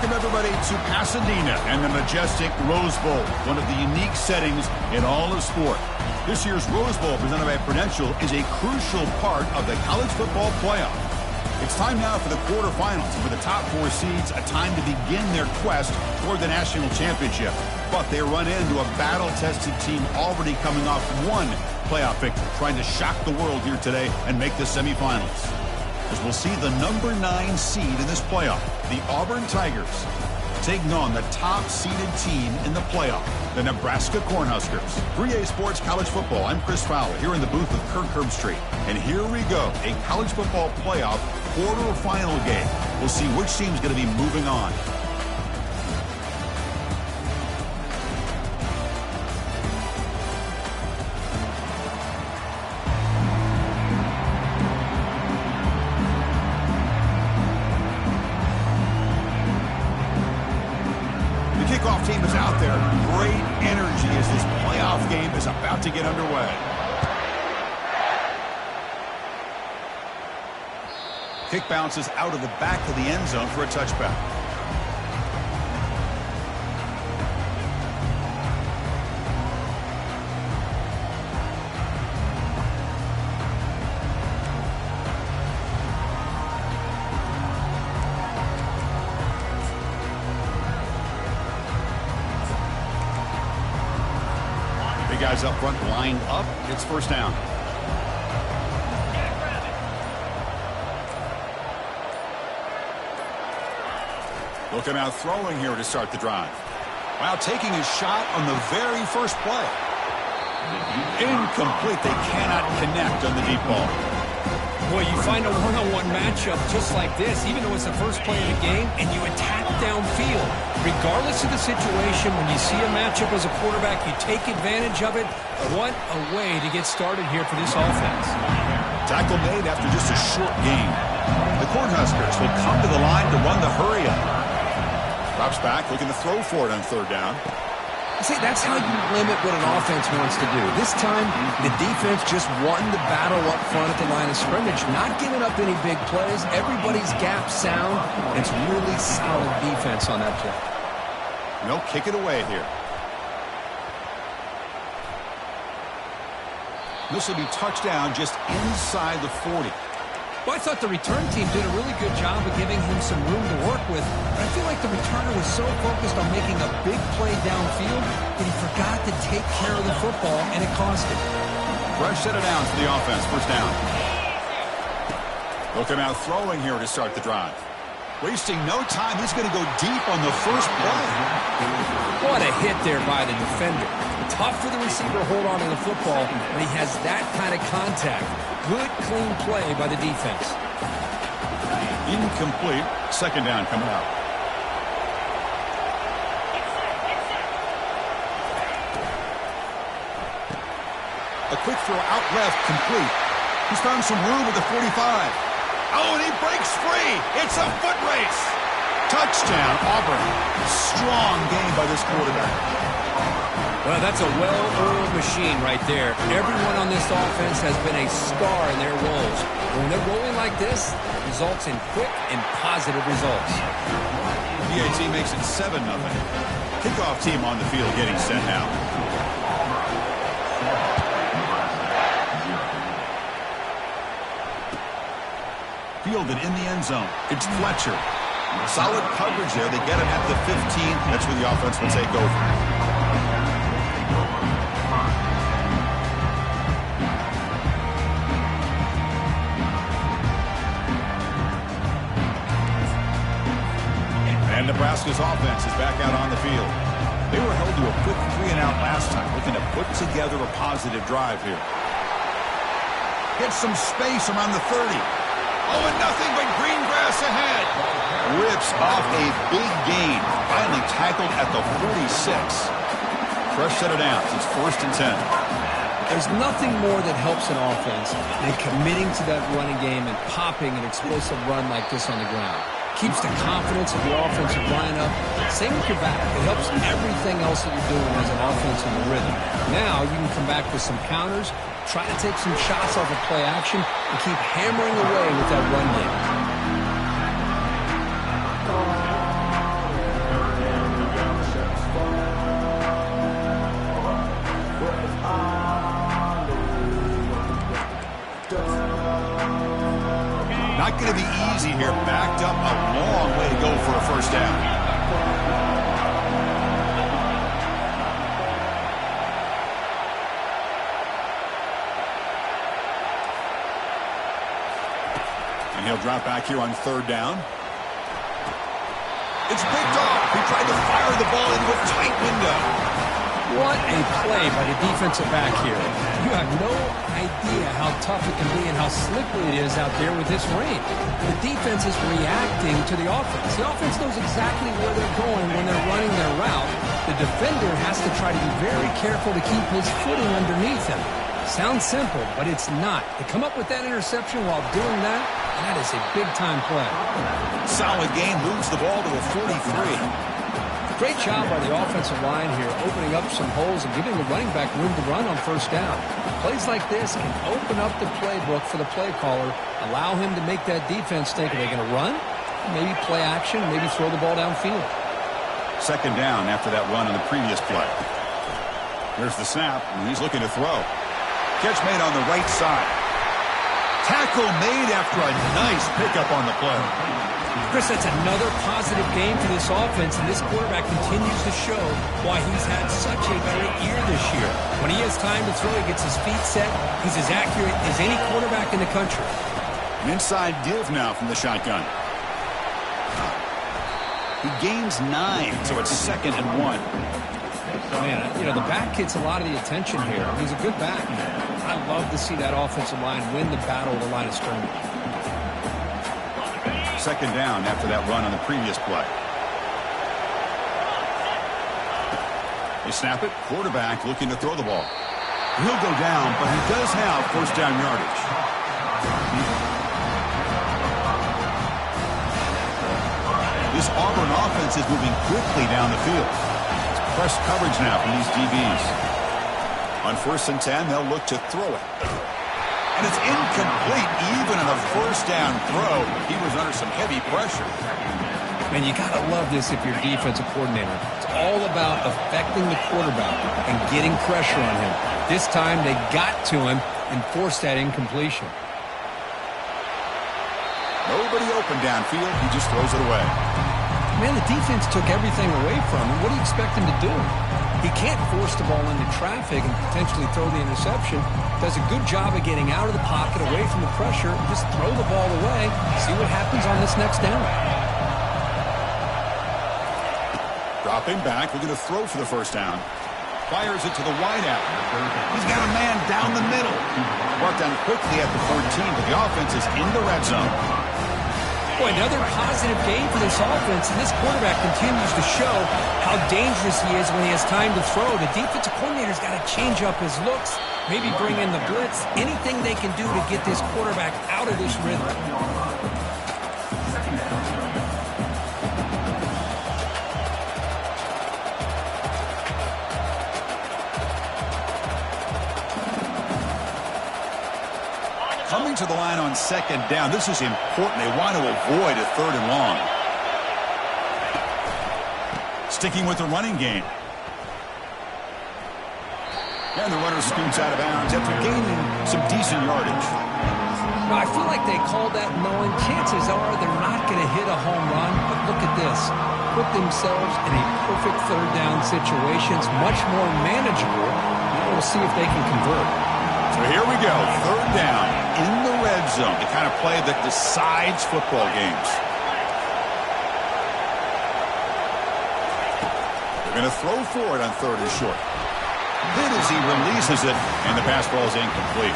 Welcome, everybody, to Pasadena and the majestic Rose Bowl, one of the unique settings in all of sport. This year's Rose Bowl, presented by Prudential, is a crucial part of the college football playoff. It's time now for the quarterfinals, and for the top four seeds, a time to begin their quest toward the national championship. But they run into a battle-tested team already coming off one playoff victory, trying to shock the world here today and make the semifinals. As we'll see the number 9 seed in this playoff, the Auburn Tigers, taking on the top-seeded team in the playoff, the Nebraska Cornhuskers. 3A Sports College Football, I'm Chris Fowler, here in the booth with Kirk Herbstreit. And here we go, a college football playoff quarterfinal game. We'll see which team's going to be moving on. Kickoff team is out there. Great energy as this playoff game is about to get underway. Kick bounces out of the back of the end zone for a touchback. Guys up front lined up. It's first down. Looking out throwing here to start the drive. While taking a shot on the very first play. Incomplete. They cannot connect on the deep ball. Boy, you find a one-on-one matchup just like this, even though it's the first play of the game, and you attack downfield. Regardless of the situation, when you see a matchup as a quarterback, you take advantage of it. What a way to get started here for this offense. Tackle made after just a short gain. The Cornhuskers will come to the line to run the hurry-up. Drops back, looking to throw for it on third down. See, that's how you limit what an offense wants to do. This time, the defense just won the battle up front at the line of scrimmage, not giving up any big plays. Everybody's gap sound. It's really solid defense on that play. No, kick it away here. This will be touchdown just inside the 40. Well, I thought the return team did a really good job of giving him some room to work with, but I feel like the returner was so focused on making a big play downfield that he forgot to take care of the football, and it cost him. Fresh set of downs for the offense, first down. Looking out throwing here to start the drive. Wasting no time, he's going to go deep on the first play. What a hit there by the defender. Tough for the receiver to hold on to the football when he has that kind of contact. Good, clean play by the defense. Incomplete. Second down coming up. A quick throw out left, complete. He's found some room at the 45. Oh, and he breaks free. It's a foot race. Touchdown, Auburn. Strong game by this quarterback. Well, that's a well-oiled machine right there. Everyone on this offense has been a star in their roles. When they're rolling like this, it results in quick and positive results. PAT makes it 7-0. Kickoff team on the field getting sent out. Fielded in the end zone. It's Fletcher. Solid coverage there. They get him at the 15. That's where the offense will take over. And Nebraska's offense is back out on the field. They were held to a quick 3-and-out last time, looking to put together a positive drive here. Gets some space around the 30. Oh, and nothing but green grass ahead. Rips off a big gain. Finally tackled at the 46. Fresh set of downs. It's first and 10. There's nothing more that helps an offense than committing to that running game and popping an explosive run like this on the ground. Keeps the confidence of your offensive lineup. Same with your back. It helps everything else that you're doing as an offense in the rhythm. Now you can come back with some counters, try to take some shots off of play action, and keep hammering away with that run game. not going to be easy here. Backed up a long way to go for a first down. And he'll drop back here on third down. It's picked off. He tried to fire the ball into a tight window. What a play by the defensive back here. You have no idea how tough it can be and how slippery it is out there with this rain. The defense is reacting to the offense. The offense knows exactly where they're going when they're running their route. The defender has to try to be very careful to keep his footing underneath him. Sounds simple, but it's not. To come up with that interception while doing that, that is a big-time play. Solid game, moves the ball to a 43. Great job by the offensive line here, opening up some holes and giving the running back room to run on first down. Plays like this can open up the playbook for the play caller, allow him to make that defense think, are they going to run? Maybe play action, maybe throw the ball downfield. Second down after that run on the previous play. Here's the snap, and he's looking to throw. Catch made on the right side. Tackle made after a nice pickup on the play. Chris, that's another positive game for this offense, and this quarterback continues to show why he's had such a great year this year. When he has time to throw, he gets his feet set. He's as accurate as any quarterback in the country. An inside give now from the shotgun. He gains 9, so it's 2nd and 1. Man, you know, the back gets a lot of the attention here. He's a good back. I love to see that offensive line win the battle of the line of scrimmage. Second down after that run on the previous play. They snap it. Quarterback looking to throw the ball. He'll go down, but he does have first down yardage. This Auburn offense is moving quickly down the field. It's press coverage now from these DBs. On 1st and 10, they'll look to throw it. And it's incomplete. Even on a first down throw, he was under some heavy pressure. Man, you got to love this if you're a defensive coordinator. It's all about affecting the quarterback and getting pressure on him. This time, they got to him and forced that incompletion. Nobody open downfield. He just throws it away. Man, the defense took everything away from him. What do you expect him to do? He can't force the ball into traffic and potentially throw the interception. Does a good job of getting out of the pocket, away from the pressure. Just throw the ball away. See what happens on this next down. Dropping back, looking to throw for the first down. Fires it to the wideout. He's got a man down the middle. Brought down quickly at the 14, but the offense is in the red zone. Boy, another positive game for this offense, and this quarterback continues to show how dangerous he is when he has time to throw. The defensive coordinator's got to change up his looks, maybe bring in the blitz, anything they can do to get this quarterback out of this rhythm. Coming to the line on second down. This is important. They want to avoid a 3rd and long. Sticking with the running game. And the runner scoots out of bounds after gaining some decent yardage. Well, I feel like they called that knowing chances are they're not going to hit a home run. But look at this. Put themselves in a perfect 3rd down situation. It's much more manageable. Now we'll see if they can convert. So here we go, 3rd down in the red zone, the kind of play that decides football games. They're going to throw for it on 3rd and short. Hit as he releases it, and the pass ball is incomplete.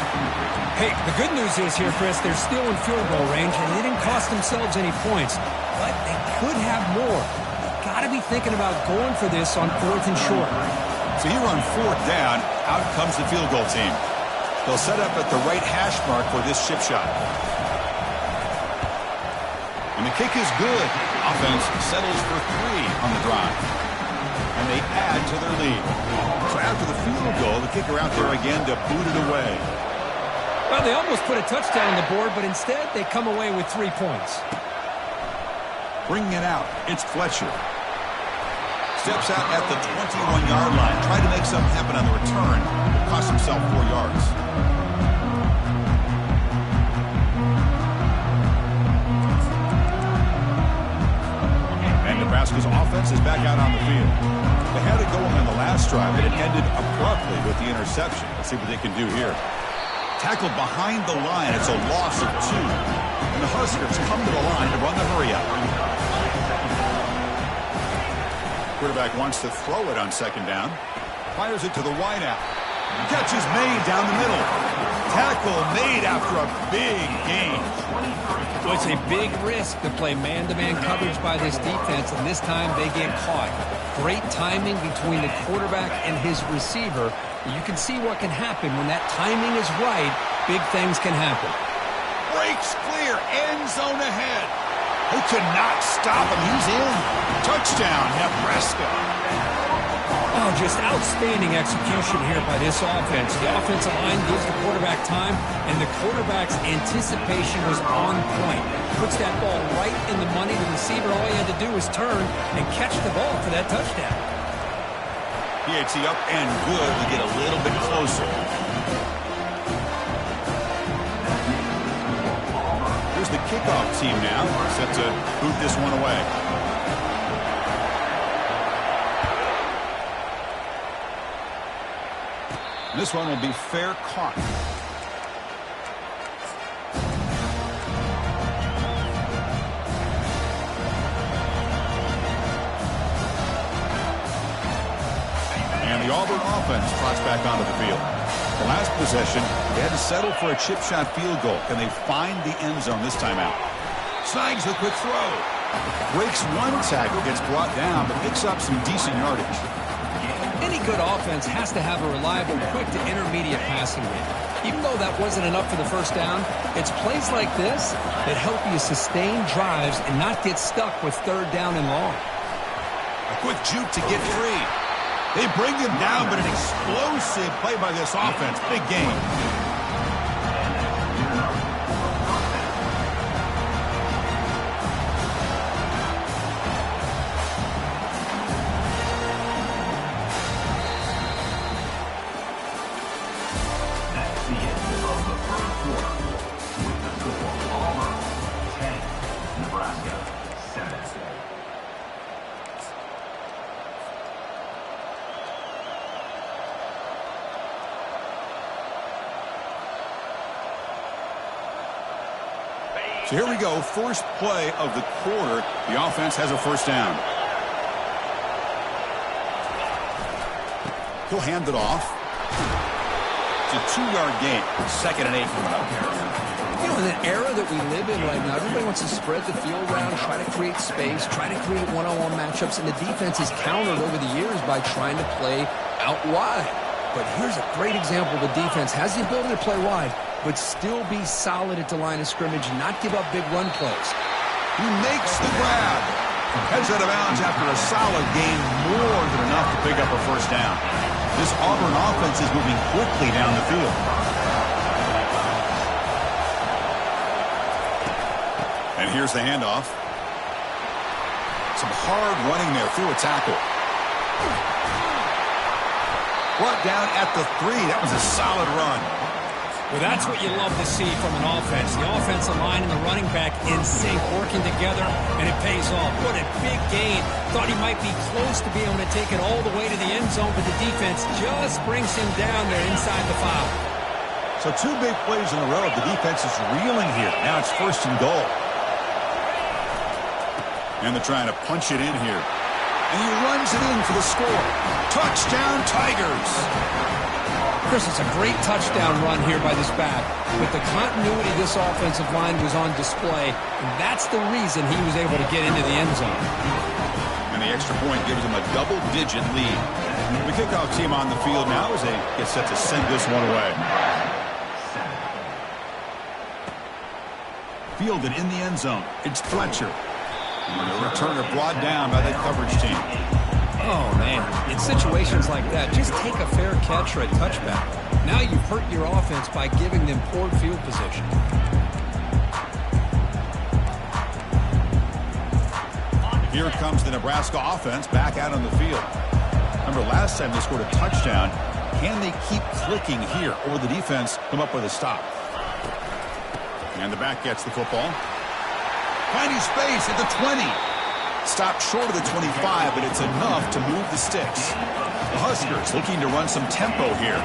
Hey, the good news is here, Chris, they're still in field goal range, and they didn't cost themselves any points. But they could have more. They've got to be thinking about going for this on 4th and short. So here on 4th down, out comes the field goal team. They'll set up at the right hash mark for this chip shot. And the kick is good. Offense settles for 3 on the drive. And they add to their lead. So after the field goal, the kicker out there again to boot it away. Well, they almost put a touchdown on the board, but instead they come away with 3 points. Bringing it out, it's Fletcher. Steps out at the 21-yard line. Tried to make something happen on the return. Cost himself 4 yards. Nebraska's offense is back out on the field. They had it going on the last drive, but it ended abruptly with the interception. Let's see what they can do here. Tackled behind the line. It's a loss of 2. And the Huskers come to the line to run the hurry-up. Quarterback wants to throw it on second down. Fires it to the wideout. Catch is made down the middle. Tackle made after a big gain. Well, it's a big risk to play man-to-man coverage by this defense, and this time they get caught. Great timing between the quarterback and his receiver. You can see what can happen when that timing is right. Big things can happen. Breaks clear. End zone ahead. Who cannot stop him? He's in. Touchdown, Nebraska. Oh, just outstanding execution here by this offense. The offensive line gives the quarterback time, and the quarterback's anticipation was on point. Puts that ball right in the money. The receiver, all he had to do was turn and catch the ball for that touchdown. PAT up and good to get a little bit closer. Here's the kickoff team now, set to boot this one away. This one will be fair caught. And the Auburn offense trots back onto the field. The last possession, they had to settle for a chip shot field goal. Can they find the end zone this time out? Snags the quick throw. Breaks one tackle, gets brought down, but picks up some decent yardage. Any good offense has to have a reliable, quick to intermediate passing game. Even though that wasn't enough for the first down, it's plays like this that help you sustain drives and not get stuck with third down and long. A quick juke to get free. They bring him down, but an explosive play by this offense. Big game. So here we go, first play of the quarter. The offense has a first down. He'll hand it off. It's a 2-yard gain. 2nd and 8 coming up here. You know, in the era that we live in right now, everybody wants to spread the field around, try to create space, try to create one-on-one matchups, and the defense is countered over the years by trying to play out wide. But here's a great example. The defense has the ability to play wide, but still be solid at the line of scrimmage and not give up big run plays. He makes the grab. Heads out of bounds after a solid gain, more than enough to pick up a first down. This Auburn offense is moving quickly down the field. And here's the handoff. Some hard running there through a tackle. Brought down at the 3. That was a solid run. Well, that's what you love to see from an offense. The offensive line and the running back in sync, working together, and it pays off. What a big gain. Thought he might be close to being able to take it all the way to the end zone, but the defense just brings him down there inside the 5. So 2 big plays in a row. The defense is reeling here. Now it's 1st and goal. And they're trying to punch it in here. And he runs it in for the score. Touchdown, Tigers. Chris, it's a great touchdown run here by this back. But the continuity of this offensive line was on display, and that's the reason he was able to get into the end zone. And the extra point gives him a double-digit lead. The kickoff team on the field now as they get set to send this one away. Fielded in the end zone. It's Fletcher. And the returner brought down by the coverage team. Oh, man. In situations like that, just take a fair catch or a touchback. Now you've hurt your offense by giving them poor field position. Here comes the Nebraska offense back out on the field. Remember, last time they scored a touchdown. Can they keep clicking here, or the defense come up with a stop? And the back gets the football. Finding space at the 20. Stopped short of the 25, but it's enough to move the sticks. The Huskers looking to run some tempo here.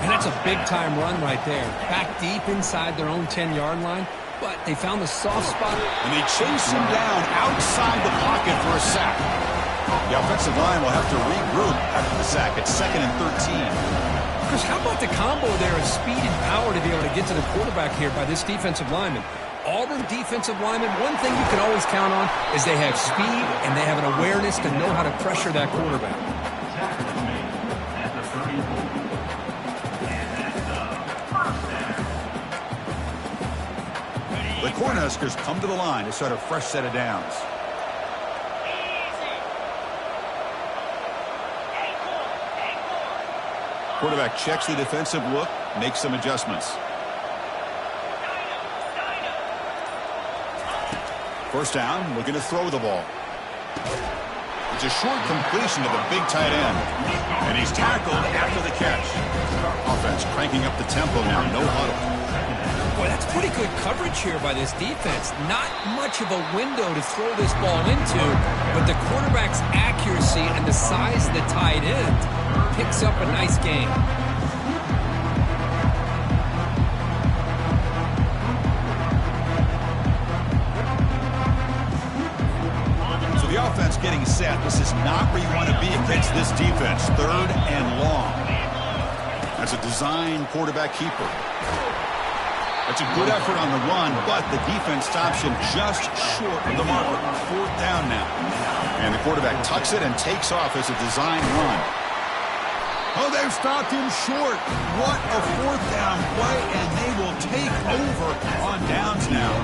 And that's a big-time run right there. Back deep inside their own 10-yard line, but they found the soft spot. And they chase him down outside the pocket for a sack. The offensive line will have to regroup after the sack. It's 2nd and 13. Chris, how about the combo there of speed and power to be able to get to the quarterback here by this defensive lineman? Auburn defensive linemen, one thing you can always count on is they have speed and they have an awareness to know how to pressure that quarterback. The Cornhuskers come to the line to start a fresh set of downs. Quarterback checks the defensive look, makes some adjustments. First down, looking to throw the ball. It's a short completion to the big tight end. And he's tackled after the catch. Offense cranking up the tempo now, no huddle. Boy, that's pretty good coverage here by this defense. Not much of a window to throw this ball into, but the quarterback's accuracy and the size of the tight end picks up a nice game. So the offense getting set. This is not where you want to be against this defense. 3rd and long. That's a design quarterback keeper. That's a good effort on the run, but the defense stops him just short of the marker. 4th down now. And the quarterback tucks it and takes off as a design run. Oh, they've stopped him short. What a 4th down play, and they will take over on downs now.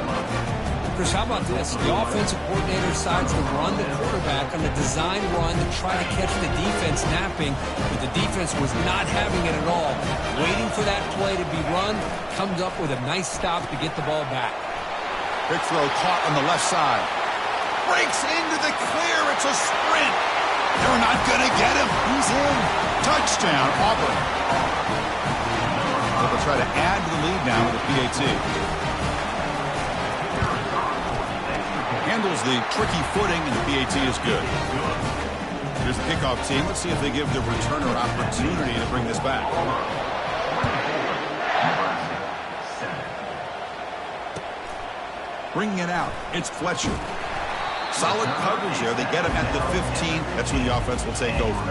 Chris, how about this? The offensive coordinator decides to run the quarterback on the design run to try to catch the defense napping, but the defense was not having it at all. Waiting for that play to be run, comes up with a nice stop to get the ball back. Big throw caught on the left side. Breaks into the clear. It's a sprint. They're not going to get him. He's in. Touchdown, Auburn. They'll try to add to the lead now with the PAT. Handles the tricky footing, and the PAT is good. Here's the kickoff team. Let's see if they give the returner opportunity to bring this back. Bringing it out, it's Fletcher. Solid coverage there. They get him at the 15. That's when the offense will take over.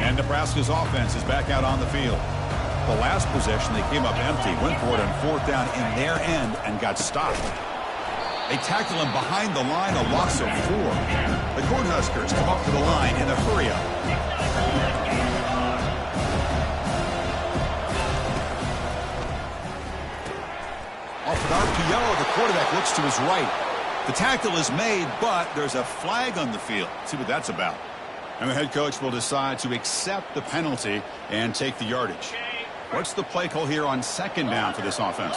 And Nebraska's offense is back out on the field. The last possession, they came up empty, went for it on 4th down in their end and got stopped. They tackle him behind the line, a loss of 4. The Cornhuskers come up to the line in a hurry-up. Off an RPO, the quarterback looks to his right. The tackle is made, but there's a flag on the field. Let's see what that's about. And the head coach will decide to accept the penalty and take the yardage. What's the play call here on 2nd down for this offense?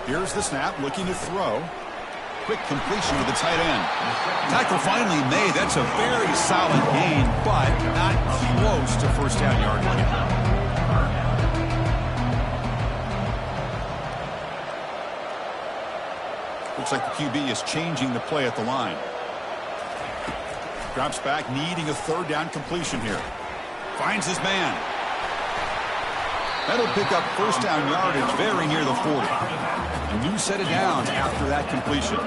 Here's the snap, looking to throw. Quick completion to the tight end. Tackle finally made. That's a very solid gain, but not close to 1st down yardage. Looks like the QB is changing the play at the line. Drops back, needing a 3rd down completion here. Finds his man. That'll pick up 1st down yardage very near the 40. A new set of downs after that completion.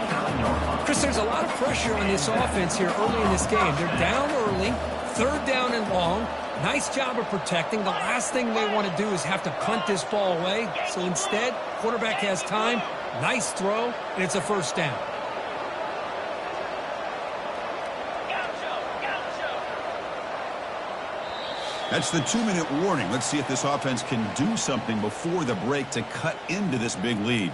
Chris, there's a lot of pressure on this offense here early in this game. They're down early, 3rd down and long. Nice job of protecting. The last thing they want to do is have to punt this ball away. So instead, quarterback has time. Nice throw, and it's a 1st down. That's the 2-minute warning. Let's see if this offense can do something before the break to cut into this big lead.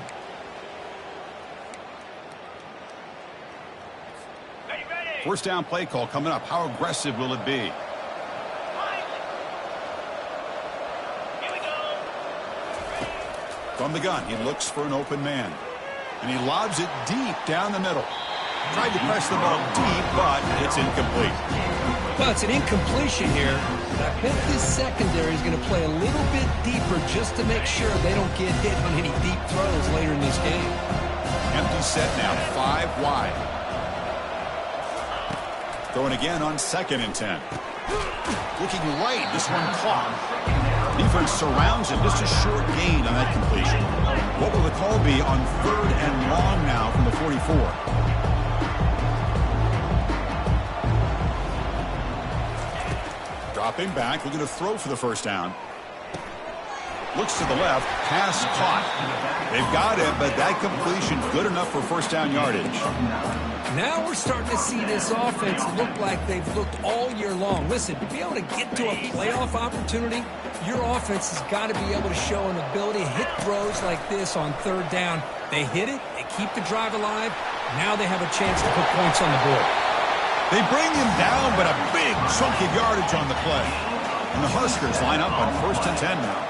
First down play call coming up. How aggressive will it be? From the gun, he looks for an open man. And he lobs it deep down the middle. Tried to press the ball deep, but it's incomplete. Well, it's an incompletion here. I bet this secondary is going to play a little bit deeper just to make sure they don't get hit on any deep throws later in this game. Empty set now, 5 wide. Throwing again on 2nd and 10. Looking right, this one caught. Defense surrounds him, just a short gain on that completion. What will the call be on 3rd and long now from the 44? Dropping back, looking to throw for the first down. Looks to the left, pass caught. They've got it, but that completion good enough for first down yardage. Now we're starting to see this offense look like they've looked all year long. Listen, to be able to get to a playoff opportunity, your offense has got to be able to show an ability to hit throws like this on 3rd down. They hit it, they keep the drive alive. Now they have a chance to put points on the board. They bring him down, but a big chunk of yardage on the play. And the Huskers line up on 1st and 10 now.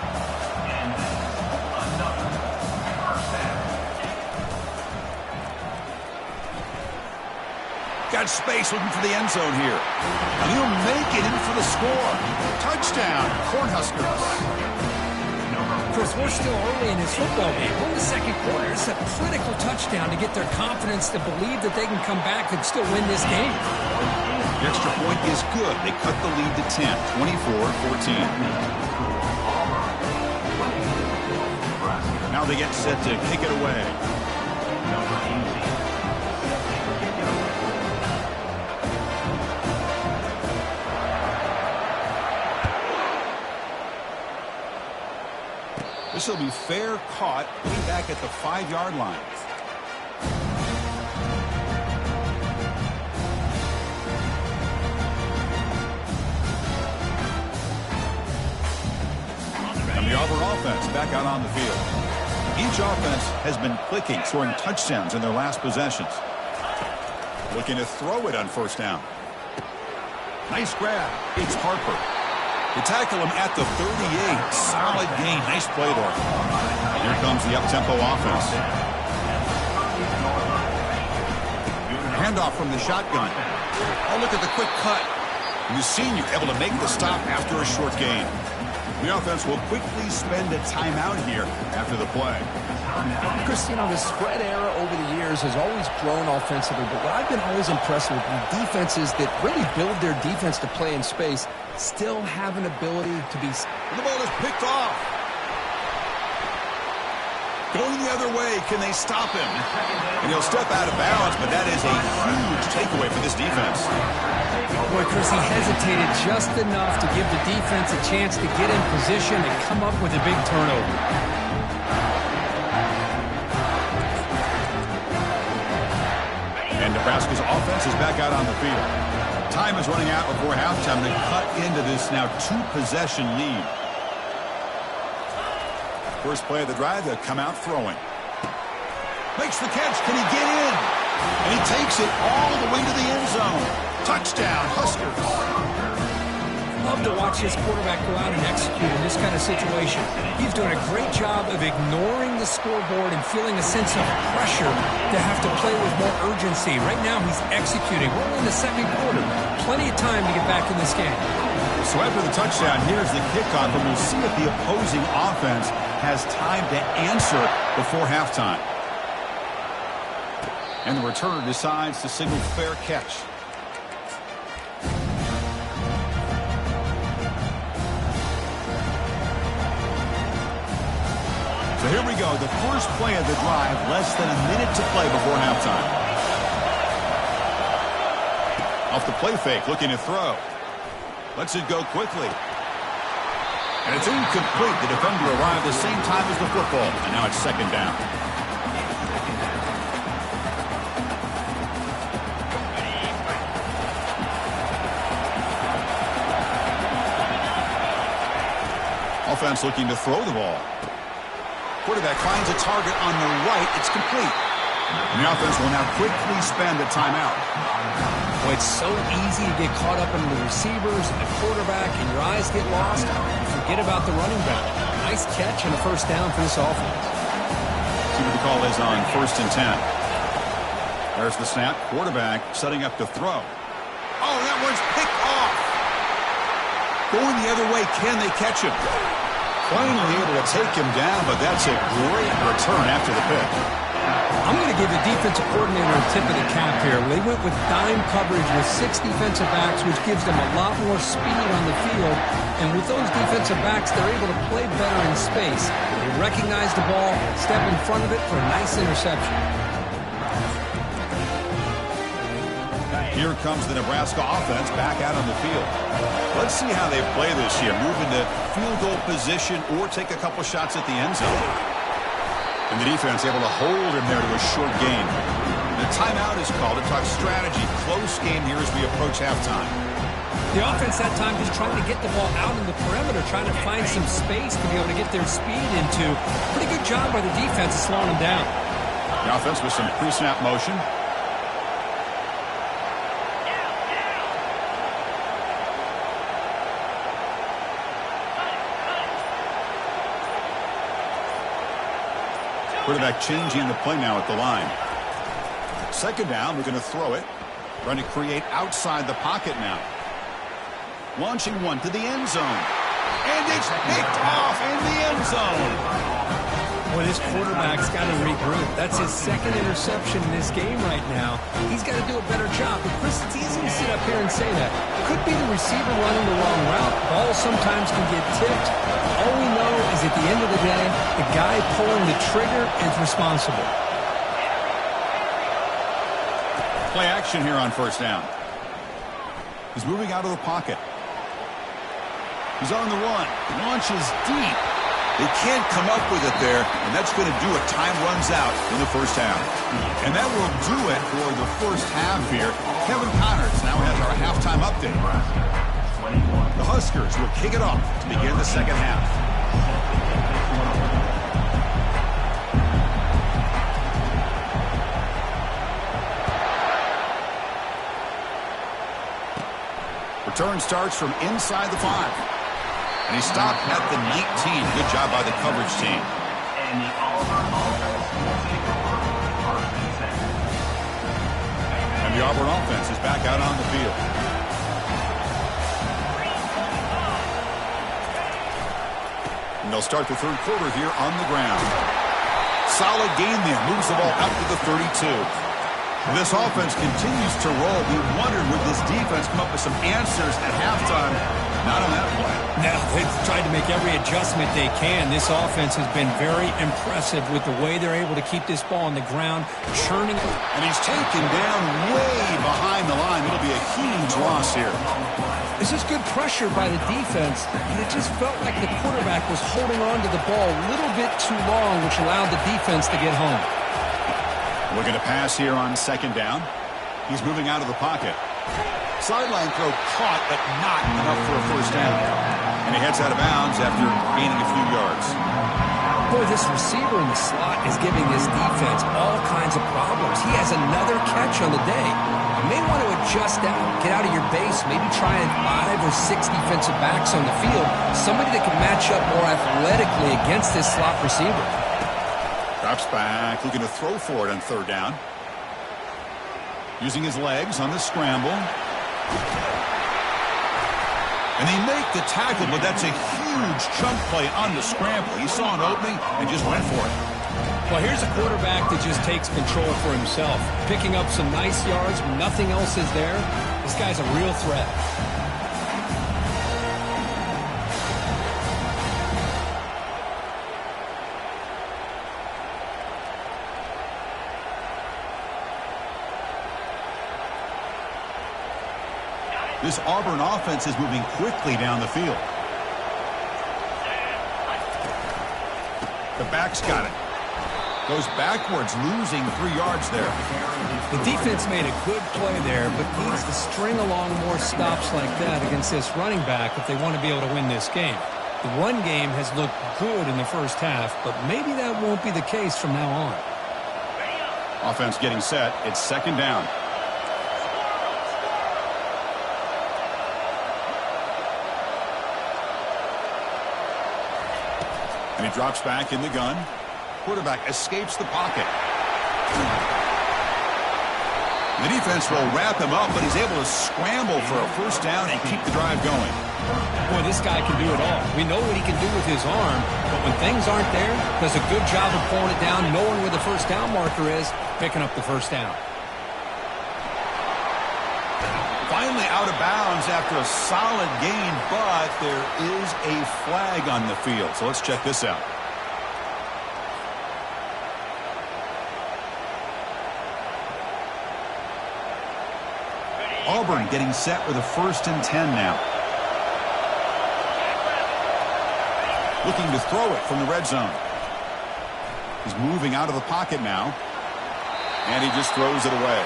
Got space looking for the end zone here. And he'll make it in for the score. Touchdown, Cornhuskers. Chris, we're still early in this football game. We're in the 2nd quarter. It's a critical touchdown to get their confidence to believe that they can come back and still win this game. The extra point is good. They cut the lead to 10, 24-14. Now they get set to kick it away. This will be fair caught way back at the 5-yard line. And the Auburn offense back out on the field. Each offense has been clicking, scoring touchdowns in their last possessions. Looking to throw it on 1st down. Nice grab. It's Harper. They tackle him at the 38. Solid gain. Nice play there. Here comes the up-tempo offense. Handoff from the shotgun. Oh, look at the quick cut. And the senior able to make the stop after a short gain. The offense will quickly spend a timeout here after the play. Chris, you know, the spread era over the years has always grown offensively, but what I've been always impressed with defenses that really build their defense to play in space still have an ability to be... The ball is picked off. Going the other way, can they stop him? And he'll step out of bounds, but that is a huge takeaway for this defense. Boy, Chris, he hesitated just enough to give the defense a chance to get in position and come up with a big turnover. And Nebraska's offense is back out on the field. Time is running out before halftime to cut into this now 2-possession lead. First play of the drive, they'll come out throwing. Makes the catch. Can he get in? And he takes it all the way to the end zone. Touchdown, Huskers. Love to watch this quarterback go out and execute in this kind of situation. He's doing a great job of ignoring the scoreboard and feeling a sense of pressure to have to play with more urgency. Right now, he's executing. We're in the 2nd quarter. Plenty of time to get back in this game. So after the touchdown, here's the kickoff, and we'll see if the opposing offense has time to answer before halftime. And the returner decides to signal fair catch. So here we go, the first play of the drive, less than a minute to play before halftime. Off the play fake, looking to throw. Lets it go quickly. And it's incomplete. The defender arrived the same time as the football, and now it's 2nd down. Offense looking to throw the ball. Quarterback finds a target on the right. It's complete. And the offense will now quickly spend a timeout. Boy, it's so easy to get caught up in the receivers and the quarterback, and your eyes get lost. You forget about the running back. Nice catch and a first down for this offense. See what the call is on 1st and 10. There's the snap. Quarterback setting up to throw. Oh, that one's picked off. Going the other way. Can they catch him? Finally able to take him down, but that's a great return after the pick. I'm going to give the defensive coordinator a tip of the cap here. They went with dime coverage with 6 defensive backs, which gives them a lot more speed on the field. And with those defensive backs, they're able to play better in space. They recognize the ball, step in front of it for a nice interception. Here comes the Nebraska offense back out on the field. Let's see how they play this year. Move into field goal position or take a couple shots at the end zone. And the defense able to hold him there to a short gain. The timeout is called to talk strategy. Close game here as we approach halftime. The offense that time just trying to get the ball out in the perimeter, trying to find some space to be able to get their speed into. Pretty good job by the defense of slowing them down. The offense with some pre-snap motion. Quarterback changing the play now at the line. 2nd down, we're going to throw it. Trying to create outside the pocket now. Launching one to the end zone. And it's picked off in the end zone. Boy, this quarterback's got to regroup. That's his 2nd interception in this game right now. He's got to do a better job. But Chris, it's easy to sit up here and say that. Could be the receiver running the wrong route. Balls sometimes can get tipped. All we know is at the end of the day, the guy pulling the trigger is responsible. Play action here on 1st down. He's moving out of the pocket. He's on the run. Launches deep. They can't come up with it there, and that's going to do it. Time runs out in the 1st half. And that will do it for the 1st half here. Kevin Connors now has our halftime update. The Huskers will kick it off to begin the 2nd half. Return starts from inside the 5. And he stopped at the 19. Good job by the coverage team. And the Auburn offense is back out on the field. And they'll start the 3rd quarter here on the ground. Solid gain there. Moves the ball out to the 32. This offense continues to roll. We wondered, would this defense come up with some answers at halftime? Not on that play. No, they've tried to make every adjustment they can. This offense has been very impressive with the way they're able to keep this ball on the ground, churning. And he's taken down way behind the line. It'll be a huge loss here. This is good pressure by the defense, and it just felt like the quarterback was holding on to the ball a little bit too long, which allowed the defense to get home. Looking to pass here on 2nd down. He's moving out of the pocket. Sideline throw caught, but not enough for a 1st down. And he heads out of bounds after gaining a few yards. Boy, this receiver in the slot is giving this defense all kinds of problems. He has another catch on the day. You may want to adjust out, get out of your base, maybe try 5 or 6 defensive backs on the field. Somebody that can match up more athletically against this slot receiver. Drops back, looking to throw for it on 3rd down. Using his legs on the scramble. And they make the tackle, but that's a huge chunk play on the scramble. He saw an opening and just went for it. Well, here's a quarterback that just takes control for himself. Picking up some nice yards when nothing else is there. This guy's a real threat. This Auburn offense is moving quickly down the field. The back's got it. Goes backwards, losing 3 yards there. The defense made a good play there, but needs to string along more stops like that against this running back if they want to be able to win this game. The run game has looked good in the 1st half, but maybe that won't be the case from now on. Offense getting set. It's 2nd down. And he drops back in the gun. quarterback escapes the pocket. The defense will wrap him up, but he's able to scramble for a first down and keep the drive going. Boy, this guy can do it all. We know what he can do with his arm, but when things aren't there, does a good job of pulling it down, knowing where the first down marker is, picking up the first down. Finally out of bounds after a solid gain, but there is a flag on the field. So let's check this out. Auburn getting set with a 1st and 10 now. Looking to throw it from the red zone. He's moving out of the pocket now. And he just throws it away.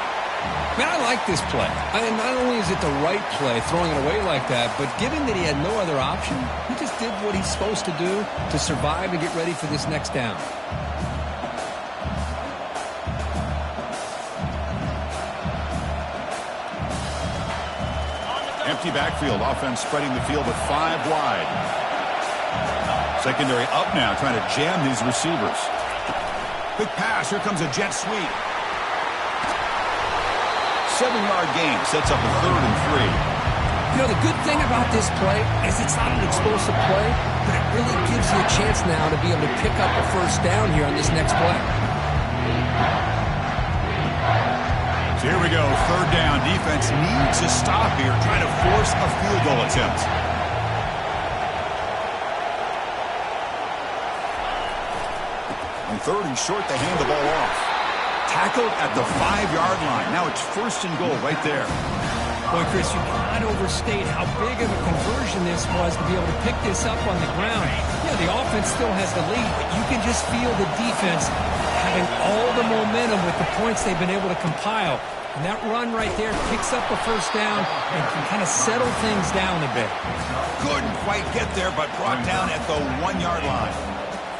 Man, I like this play. Not only is it the right play, throwing it away like that, but given that he had no other option, he just did what he's supposed to do to survive and get ready for this next down. Empty backfield. Offense spreading the field with 5 wide. Secondary up now, trying to jam these receivers. Quick pass. Here comes a jet sweep. 7-yard gain sets up a 3rd and 3. You know, the good thing about this play is it's not an explosive play, but it really gives you a chance now to be able to pick up a first down here on this next play. So here we go, 3rd down. Defense needs a stop here, trying to force a field goal attempt. On 3rd and short, they hand the ball off. Tackled at the 5-yard line. Now it's 1st and goal right there. Boy, Chris, you cannot overstate how big of a conversion this was to be able to pick this up on the ground. Yeah, the offense still has the lead, but you can just feel the defense having all the momentum with the points they've been able to compile. And that run right there picks up a first down and can kind of settle things down a bit. Couldn't quite get there, but brought down at the 1-yard line.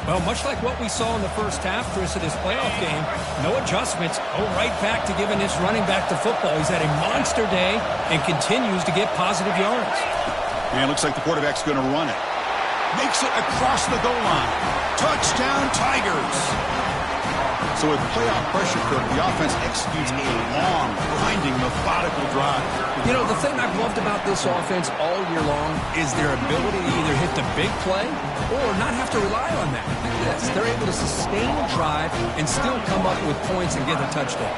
Well, much like what we saw in the first half, Chris, of this playoff game, no adjustments, go right back to giving this running back the football. He's had a monster day and continues to get positive yards. And it looks like the quarterback's going to run it. Makes it across the goal line. Touchdown, Tigers. So with playoff pressure curve, the offense executes a long, grinding, methodical drive. You know, the thing I've loved about this offense all year long is their ability to either hit the big play or not have to rely on that. Look at this. They're able to sustain a drive and still come up with points and get a touchdown.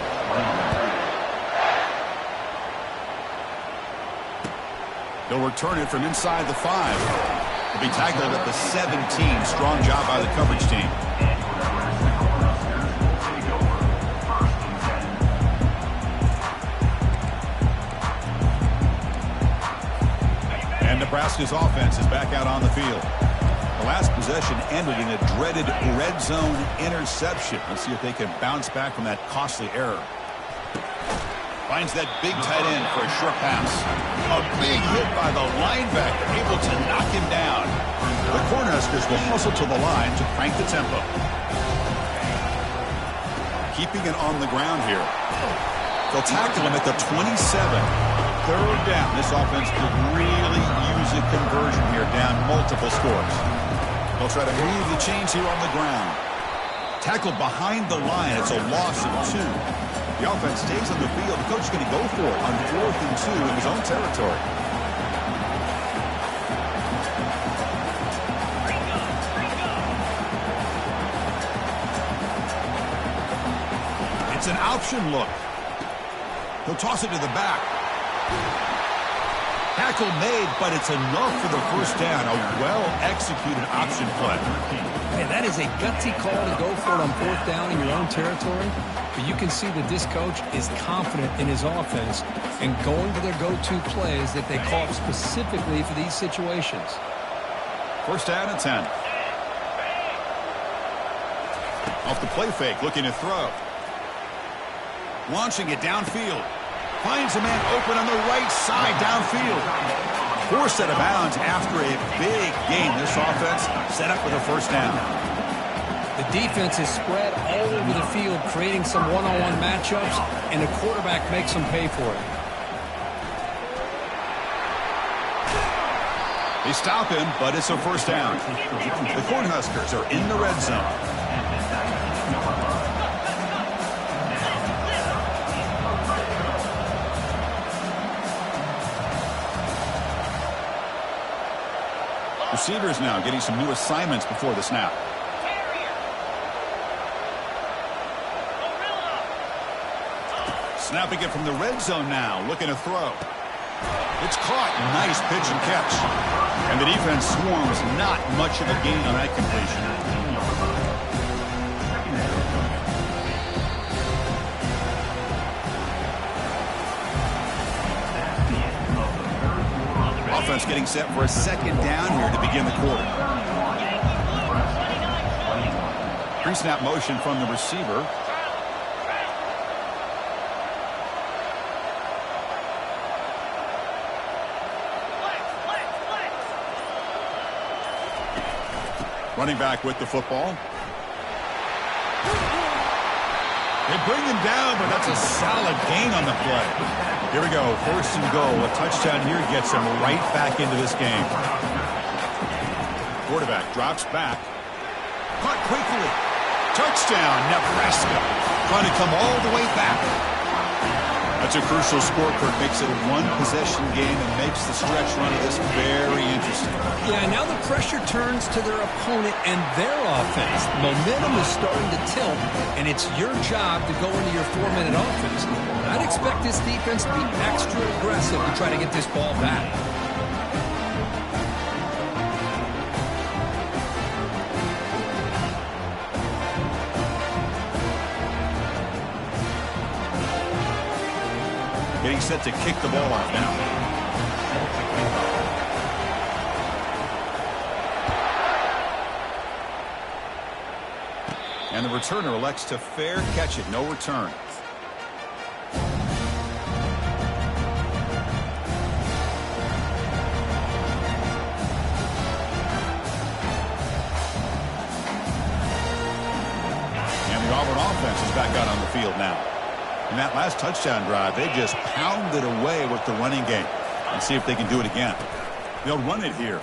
They'll return it from inside the 5. They'll be tackled at the 17. Strong job by the coverage team. Nebraska's offense is back out on the field. The last possession ended in a dreaded red zone interception. Let's see if they can bounce back from that costly error. Finds that big tight end for a short pass. A big hit by the linebacker, able to knock him down. The Cornhuskers will hustle to the line to crank the tempo. Keeping it on the ground here. They'll tackle him at the 27. 3rd down. This offense could really use a conversion here, down multiple scores. They'll try to move the chains here on the ground. Tackled behind the line. It's a loss of 2. The offense stays on the field. The coach is going to go for it on 4th and 2 in his own territory. It's an option look. He'll toss it to the back. Tackle made, but it's enough for the first down. A well-executed option play. Man, that is a gutsy call to go for it on 4th down in your own territory. But you can see that this coach is confident in his offense and going to their go-to plays that they call up specifically for these situations. 1st down and 10. Off the play fake, looking to throw. Launching it downfield. Finds a man open on the right side downfield. Forced out of bounds after a big game. This offense set up with a first down. The defense is spread all over the field, creating some one-on-one matchups, and the quarterback makes them pay for it. They stop him, but it's a first down. The Cornhuskers are in the red zone. Receivers now getting some new assignments before the snap. Snapping it from the red zone now, looking to throw. It's caught. Nice pitch and catch. And the defense swarms. Not much of a gain on that completion. Offense getting set for a second down here to begin the quarter. Pre-snap motion from the receiver. Running back with the football. They bring him down, but that's a solid gain on the play. Here we go, 1st and goal. A touchdown here gets him right back into this game. Quarterback drops back. Caught quickly. Touchdown, Nebraska. Trying to come all the way back. That's a crucial score, Kirk. Makes it a one-possession game and makes the stretch run of this very interesting. Yeah, now the pressure turns to their opponent and their offense. Momentum is starting to tilt, and it's your job to go into your 4-minute offense. I'd expect this defense to be extra aggressive to try to get this ball back. Getting set to kick the ball off now. And the returner elects to fair catch it. No return. And the Auburn offense is back out on the field now. In that last touchdown drive, they just pounded away with the running game. And see if they can do it again. They'll run it here.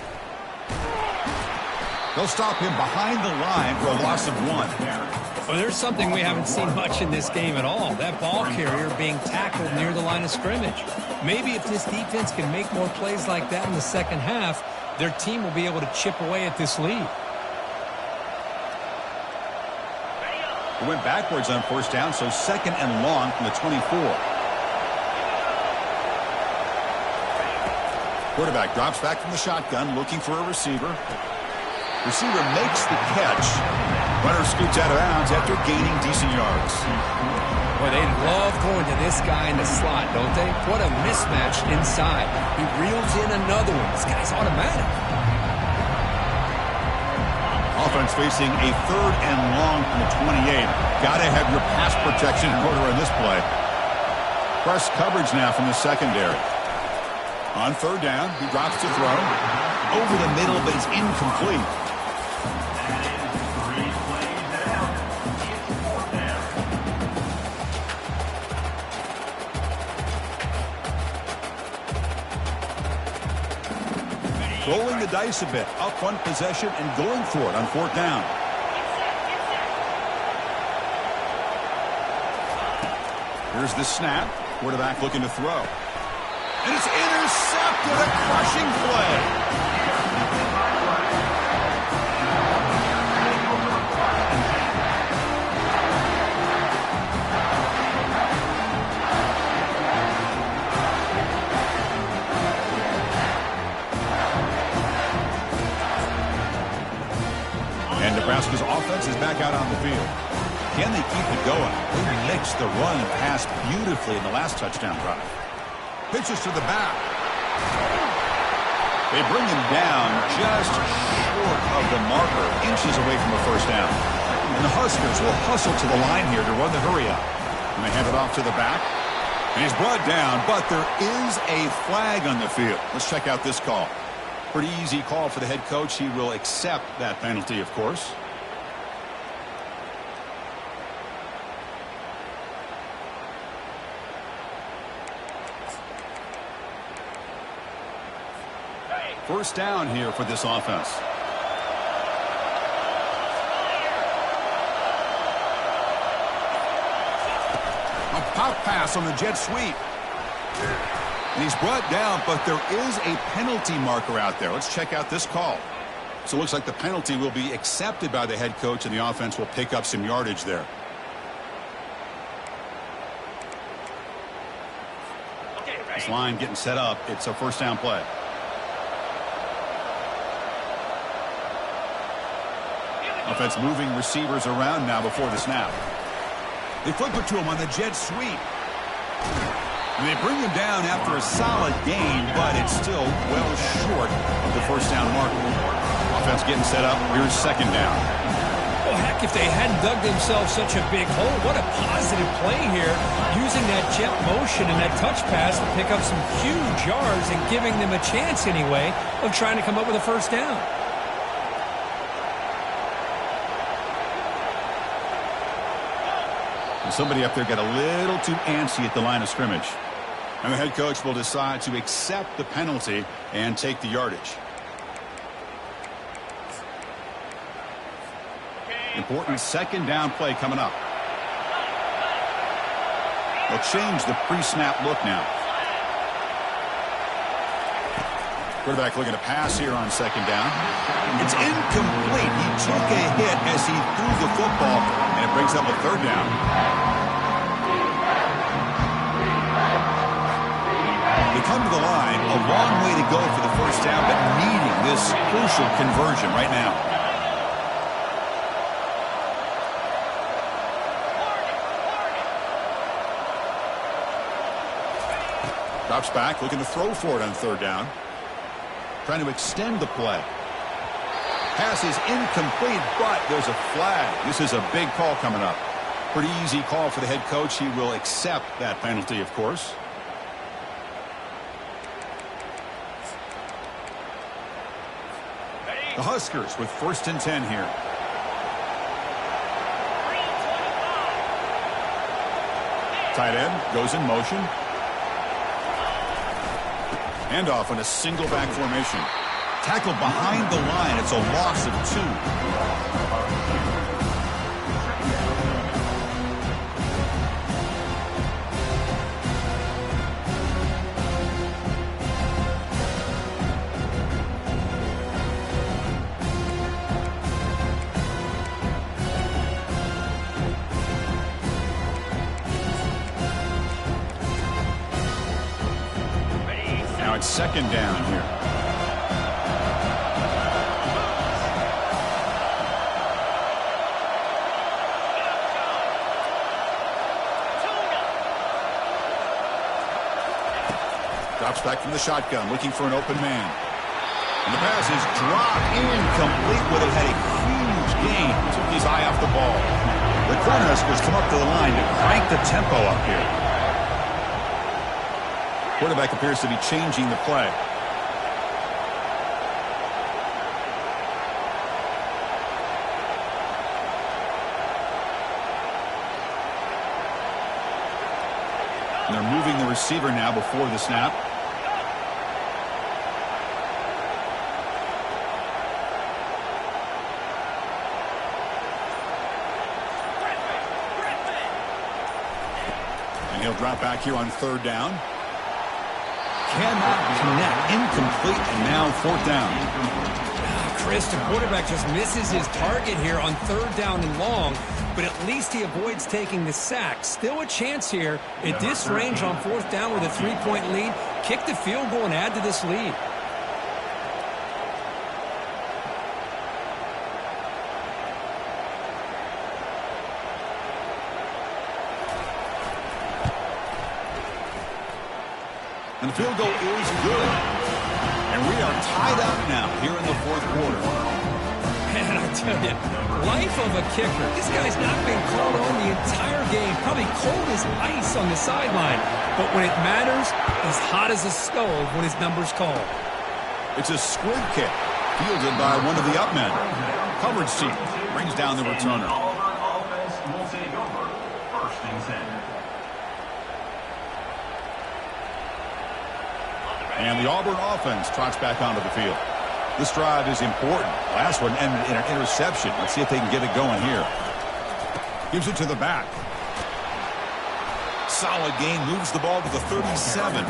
They'll stop him behind the line for a loss of 1. Well, there's something we haven't seen much in this game at all. That ball carrier being tackled near the line of scrimmage. Maybe if this defense can make more plays like that in the second half, their team will be able to chip away at this lead. It went backwards on 1st down, so 2nd and long from the 24. Quarterback drops back from the shotgun, looking for a receiver. Receiver makes the catch. Runner scoots out of bounds after gaining decent yards. Boy, they love going to this guy in the slot, don't they? What a mismatch inside. He reels in another one. This guy's automatic. Offense facing a 3rd and long from the 28. Got to have your pass protection in order on this play. Press coverage now from the secondary. On 3rd down, he drops to throw. Over the middle, but it's incomplete. Rolling the dice a bit, up one possession and going for it on 4th down. Here's the snap. Quarterback looking to throw. And it's intercepted. A crushing play. And Nebraska's offense is back out on the field. Can they keep it going? They mixed the run and pass beautifully in the last touchdown drive. Pitches to the back. They bring him down just short of the marker, inches away from a 1st down. And the Huskers will hustle to the line here to run the hurry up. And they hand it off to the back. And he's brought down, but there is a flag on the field. Let's check out this call. Pretty easy call for the head coach. He will accept that penalty, of course. First down here for this offense. A pop pass on the jet sweep. And he's brought down, but there is a penalty marker out there. Let's check out this call. So it looks like the penalty will be accepted by the head coach, and the offense will pick up some yardage there. This line getting set up. It's a first down play. Offense moving receivers around now before the snap. They flip it to him on the jet sweep. And they bring him down after a solid gain, but it's still well short of the first down mark. Offense getting set up. Here's second down. Well, heck, if they hadn't dug themselves such a big hole, what a positive play here, using that jet motion and that touch pass to pick up some huge yards and giving them a chance anyway of trying to come up with a first down. And somebody up there got a little too antsy at the line of scrimmage. And the head coach will decide to accept the penalty and take the yardage. Important second down play coming up. They'll change the pre-snap look now. Quarterback looking to pass here on second down. It's incomplete. He took a hit as he threw the football, and it brings up a third down. They come to the line, a long way to go for the first down, but needing this crucial conversion right now. Drops back, looking to throw for it on third down. Trying to extend the play. Pass is incomplete, but there's a flag. This is a big call coming up. Pretty easy call for the head coach. He will accept that penalty, of course. The Huskers with 1st and 10 here. Tight end goes in motion. Handoff in a single back formation. Tackle behind the line. It's a loss of 2. Second down here. Drops back from the shotgun, looking for an open man. And the pass is dropped incomplete, but it had a huge gain. Took his eye off the ball. The Cornhuskers come up to the line to crank the tempo up here. Quarterback appears to be changing the play. And they're moving the receiver now before the snap. And he'll drop back here on third down. Cannot connect, incomplete, and now fourth down. Chris, the quarterback just misses his target here on third down and long, but at least he avoids taking the sack. Still a chance here at this range on fourth down with a 3-point lead. Kick the field goal and add to this lead. And the field goal is good. And we are tied up now here in the fourth quarter. Man, I tell you, life of a kicker. This guy's not been called on the entire game. Probably cold as ice on the sideline. But when it matters, he's hot as a stove when his number's called. It's a squib kick, fielded by one of the up men. Coverage team brings down the returner. And the Auburn offense trots back onto the field. This drive is important. Last one ended in an interception. Let's see if they can get it going here. Gives it to the back. solid gain, moves the ball to the 37.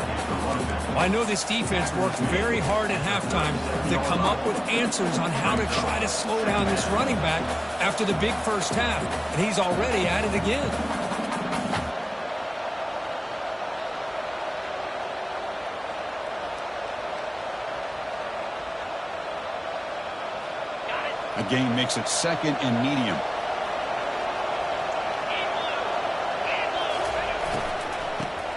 I know this defense worked very hard at halftime to come up with answers on how to try to slow down this running back after the big first half, and he's already at it again. A gain makes it second and medium.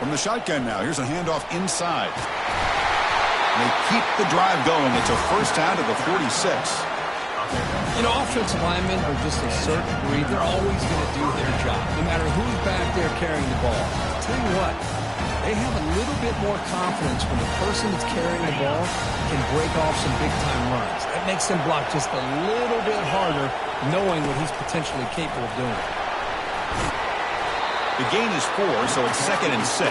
From the shotgun now, here's a handoff inside. They keep the drive going. It's a first down to the 46. You know, offensive linemen are just a certain breed. They're always going to do their job, no matter who's back there carrying the ball. I'll tell you what, they have a little bit more confidence when the person that's carrying the ball can break off some big-time runs. That makes them block just a little bit harder, knowing what he's potentially capable of doing. The gain is 4, so it's second and 6.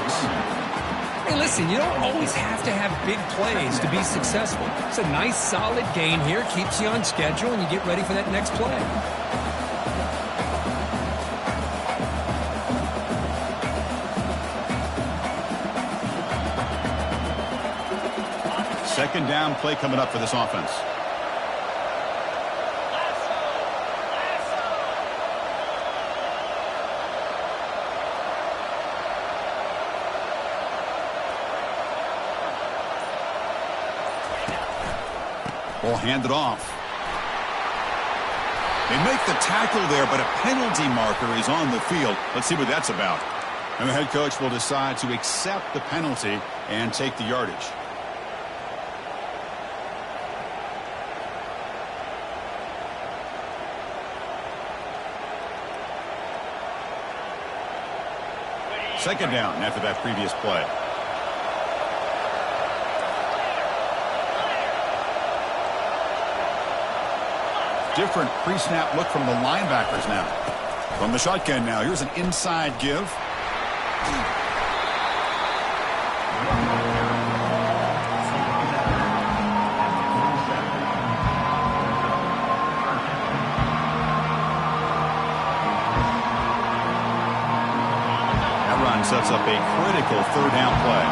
Hey, listen, you don't always have to have big plays to be successful. It's a nice, solid gain here. Keeps you on schedule, and you get ready for that next play. Second down play coming up for this offense. Ball handed off. They make the tackle there, but a penalty marker is on the field. Let's see what that's about. And the head coach will decide to accept the penalty and take the yardage. Second down after that previous play. Different pre-snap look from the linebackers now. From the shotgun now, here's an inside give. That run sets up a critical third down play.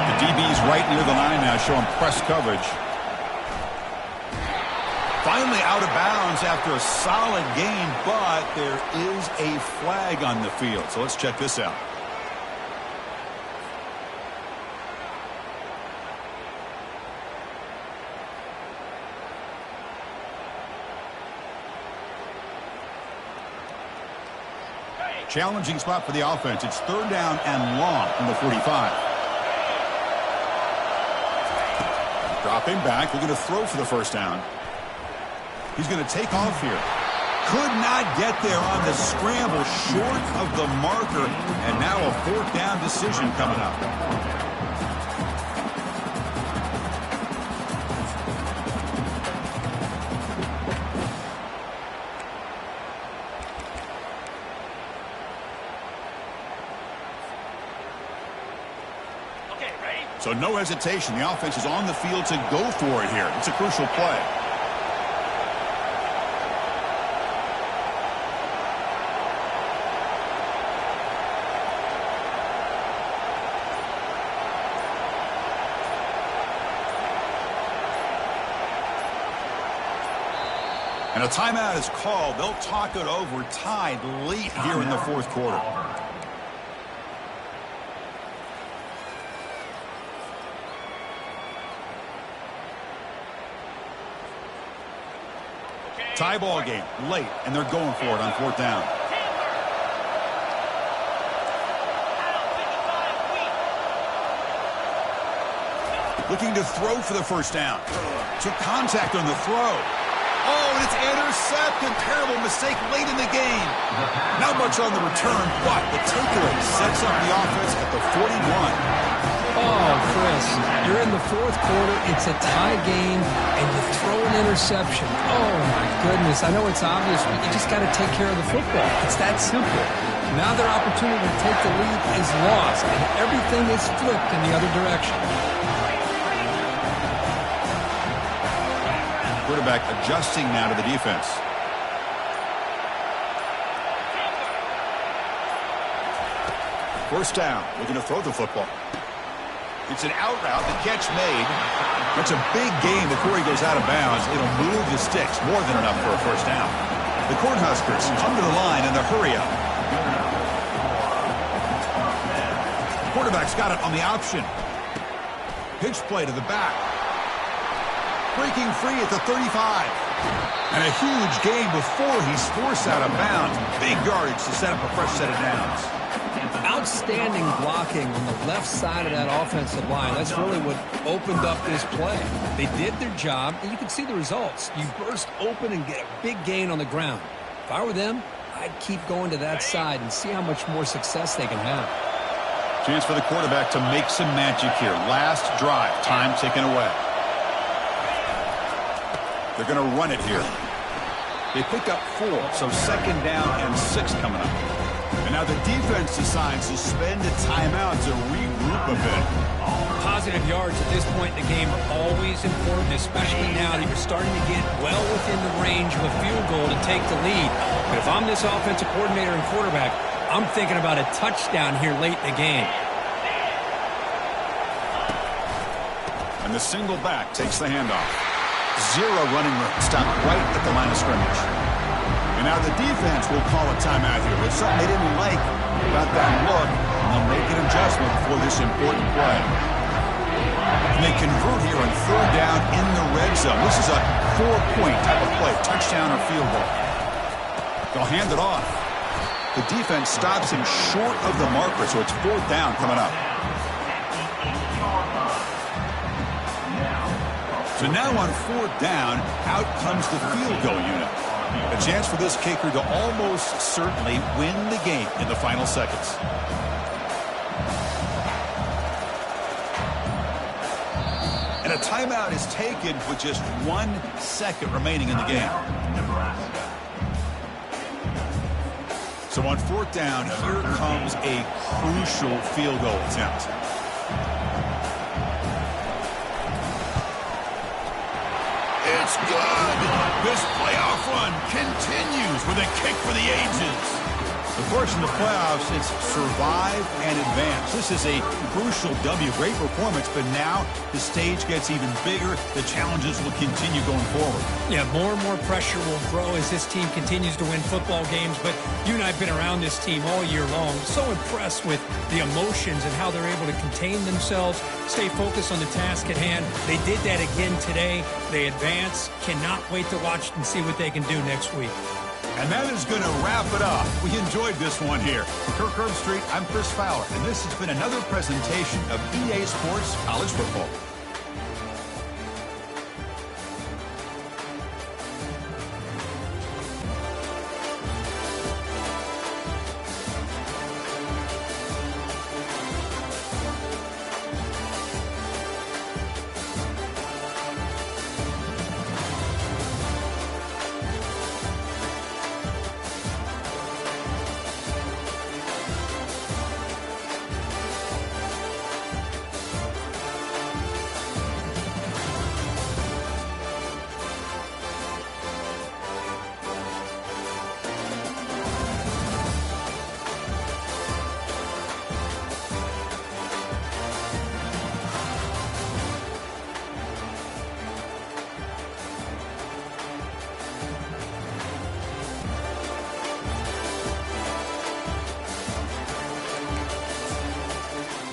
The DB's right near the line now, showing press coverage. Finally out of bounds after a solid game, but there is a flag on the field. So let's check this out. Challenging spot for the offense. It's third down and long from the 45. Dropping back, looking to throw for the first down. He's going to take off here. Could not get there on the scramble, short of the marker, and now a fourth down decision coming up. So no hesitation. The offense is on the field to go for it here. It's a crucial play. And a timeout is called. They'll talk it over, tied late here in the fourth quarter. Tie ball game, late, and they're going for it on fourth down. Looking to throw for the first down. Took contact on the throw. Oh, and it's intercepted. Terrible mistake late in the game. Not much on the return, but the takeaway sets up the offense at the 41. Oh, Chris, you're in the fourth quarter. It's a tie game, and you throw an interception. Oh, my goodness. I know it's obvious, but you just got to take care of the football. It's that simple. Now their opportunity to take the lead is lost, and everything is flipped in the other direction. Quarterback adjusting now to the defense. First down. Looking to throw the football. It's an out route. The catch made. That's a big gain before he goes out of bounds. It'll move the sticks. More than enough for a first down. The Cornhuskers come to the line in the hurry-up. Quarterback's got it on the option. Pitch play to the back. Breaking free at the 35. And a huge gain before he's forced out of bounds. Big yardage to set up a fresh set of downs. Outstanding blocking on the left side of that offensive line. That's really what opened up this play. They did their job, and you can see the results. You burst open and get a big gain on the ground. If I were them, I'd keep going to that side and see how much more success they can have. Chance for the quarterback to make some magic here. Last drive, time ticking away. They're going to run it here. They pick up 4, so second down and 6 coming up. And now the defense decides to spend a timeout to regroup a bit. Positive yards at this point in the game are always important, especially now that you're starting to get well within the range of a field goal to take the lead. But if I'm this offensive coordinator and quarterback, I'm thinking about a touchdown here late in the game. And the single back takes the handoff. 0 running room. Stop right at the line of scrimmage. And now the defense will call a timeout here. It's something they didn't like about that look. And they'll make an adjustment for this important play. And they convert here on 3rd down in the red zone. This is a 4-point type of play. Touchdown or field goal. They'll hand it off. The defense stops him short of the marker, so it's 4th down coming up. So now on 4th down, out comes the field goal unit. A chance for this kicker to almost certainly win the game in the final seconds. And a timeout is taken with just 1 second remaining in the game. So on 4th down, here comes a crucial field goal attempt. It's good. This playoff run continues with a kick for the ages. Of course, in the playoffs, it's survive and advance. This is a crucial W. Great performance, but now the stage gets even bigger. The challenges will continue going forward. Yeah, more and more pressure will grow as this team continues to win football games. But you and I have been around this team all year long. So impressed with the emotions and how they're able to contain themselves, stay focused on the task at hand. They did that again today. They advance. Cannot wait to watch and see what they can do next week. And that is going to wrap it up. We enjoyed this one here. From Kirk Herbstreit, I'm Chris Fowler, and this has been another presentation of EA Sports College Football.